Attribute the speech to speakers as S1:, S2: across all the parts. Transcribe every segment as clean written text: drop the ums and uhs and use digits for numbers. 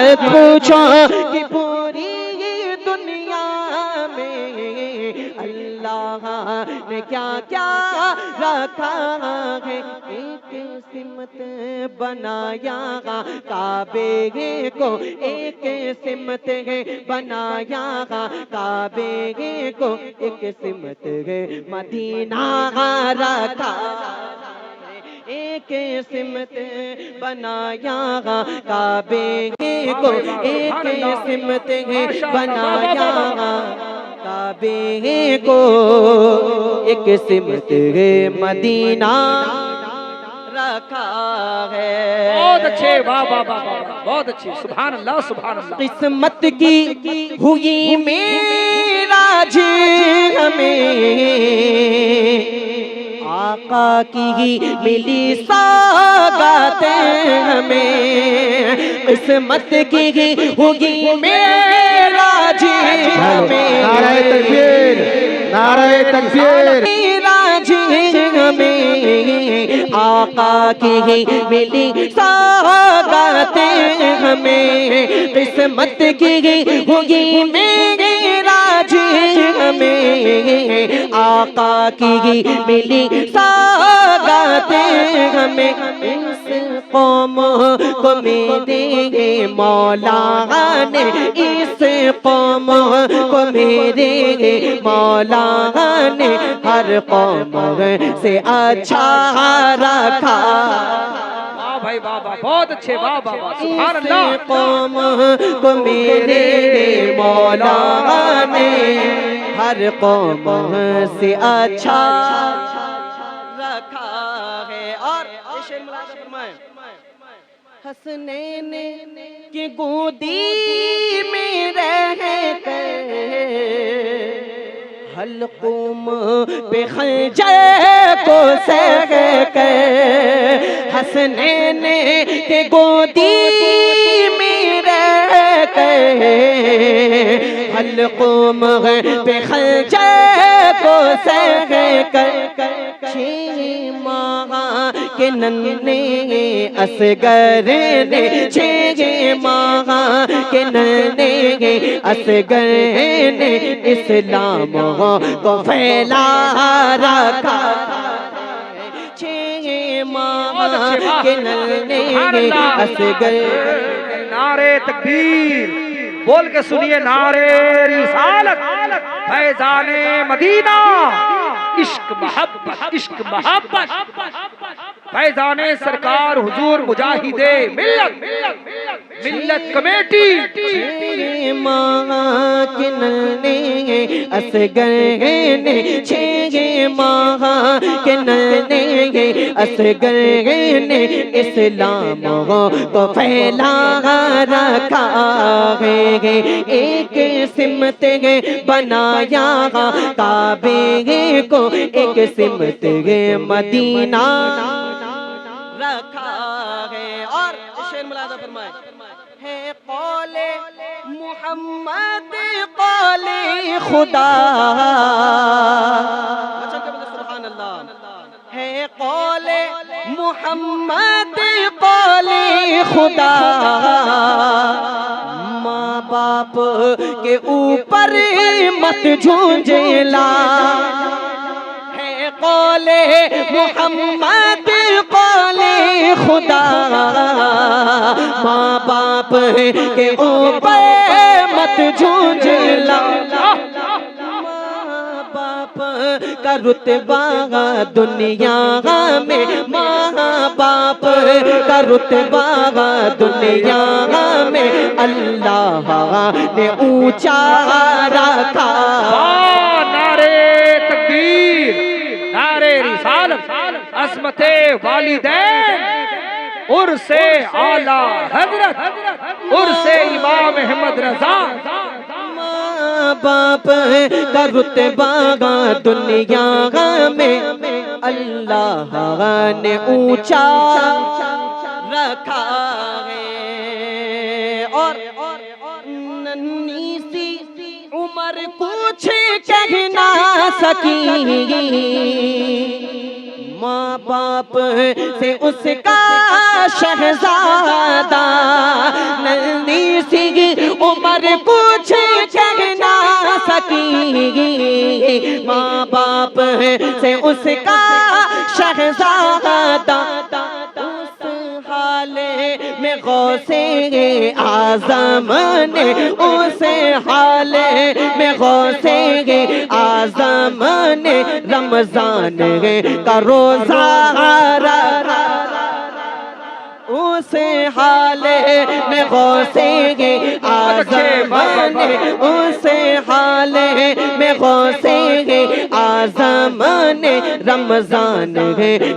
S1: مت پوچھو کہ پوری دنیا میں اللہ نے کیا کیا رکھا ہے، ایک سمت بنایا کعبے کو، ایک سمت ہے بنایا کعبے کو، ایک سمت ہے مدینہ رکھا، ایک سمت بنایا کعبے کو، ایک سمت ہے بنایا کعبے کو، ایک سمت ہے مدینہ رکھا ہے۔
S2: بہت اچھے، واہ واہ واہ واہ، بہت اچھے، سبحان اللہ سبحان اللہ۔
S1: قسمت کی ہوئی معراج ہمیں، آقا کی ملی سوغات ہمیں، قسمت کی ہوئی معراج ہمیں،
S3: نعرہ تکبیر، نعرہ تکبیر،
S1: معراج ہمیں، آقا کی ملی سوغات ہمیں، قسمت کی ہوئی معراج ہمیں، آقا کی ملی سوغات ہمیں، اس قوم کو میرے مولا نے، اس قوم کو میرے مولا نے ہر قوم سے اچھا رکھا،
S2: واہ بھائی واہ واہ، بہت اچھے، واہ واہ واہ، سبحان اللہ۔
S1: اس قوم کو میرے مولا نے ہر قوم سے اچھا رکھا ہے۔ اور شعر ملاحظہ فرمائیں، حسنین کی گودی میں رہ کر حلقوم پہ خنجر کو سہ کر، حسنین کے گودی میں رہ کر حلقوم پہ خنجر کو سہ کر، چھ ماہ کے ننھے اصغر نے، چھ ماہ کے ننھے اصغر نے اسلام کو پھیلا رکھا، چھ ماہ کے ننھے اصغر۔
S2: نعرہ تکبیر بول کے سنیے، نعرہ رسالت، فیضان مدینہ، عشق محبت، عشق محبت، فیضان سرکار حضور مجاہد ملت، ملت کمیٹی۔
S1: چھ ماہ کے ننھے اصغر نے، چھ ماہ کے ننھے اصغر نے اسلام کو پھیلا رکھا ہے، ایک سمت ہے بنایا کعبے کو، ایک سمت ہے مدینہ رکھا ہے۔ اور شعر ملاحظہ فرمائیں، ہے قول محمد قول خدا، سبحان اللہ، ہے قول محمد قول خدا، ماں باپ کے اوپر مت جھنجھلا، ہے قول محمد قول خدا، ماں باپ کے اوپر مت جھنجھلا، ماں باپ کا رتبہ دنیا میں، ماں باپ کا رتبہ دنیا میں اللہ نے اونچا رکھا۔
S2: نعرہ تکبیر، نعرہ رسالت، عظمت والدین، عرس اعلی حضرت، عرس امام احمد رضا،
S1: ماں باپ کا رتبہ دنیا میں اللہ نے اونچا رکھا ہے۔ اور ننھی سی عمر کچھ کہہ نہ سکی، ماں باپ سے اس کا شہزادہ، ننھی عمر کچھ کہہ نہ سکی، ماں باپ سے اس کا شہزادہ، اس حال میں غوث اعظم نے، اس حال میں غوث اعظم نے رمضان کا روزہ رکھا، اس حال میں غوث اعظم نے، اس حال میں غوث اعظم نے رمضان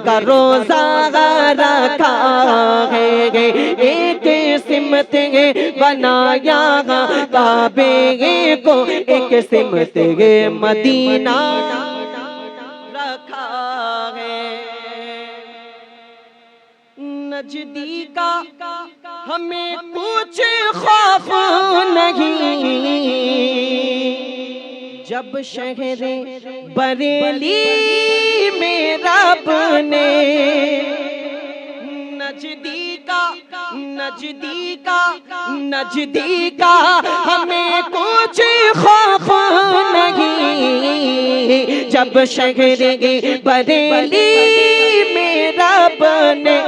S1: کا روزہ رکھا ہے، ایک سمت بنایا کعبے کو، ایک سمت مدینہ رکھا ہے۔ نجدی کا ہمیں کچھ خوف نہیں، جب شہر بریلی میں رب نے، نجدی کا ہمیں کچھ خوف نہیں، جب شہر بریلی میں رب نے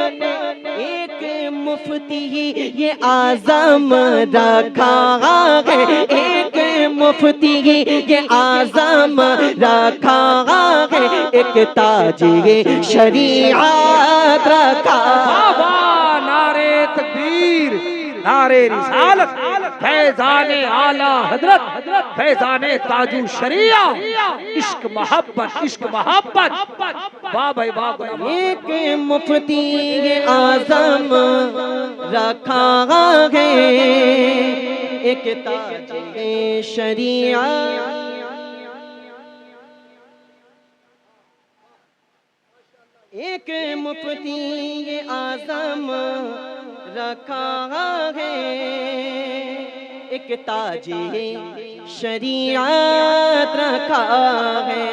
S1: ایک مفتی یہ اعظم رکھا ہے، ایک مفتی یہ اعظم رکھا ہے، ایک تاج شریعت رکھا۔
S2: نعرے تکبیر، نعرے رسالت، فیضان اعلیٰ حضرت، فیضان تاج الشریعہ، عشق محبت، عشق محبت، واہ بھائی واہ۔
S1: ایک مفتی اعظم رکھا ہے، ایک تاج شریعت، ایک مفتی اعظم رکھا ہے، ایک تاج شریعت رکھا ہے۔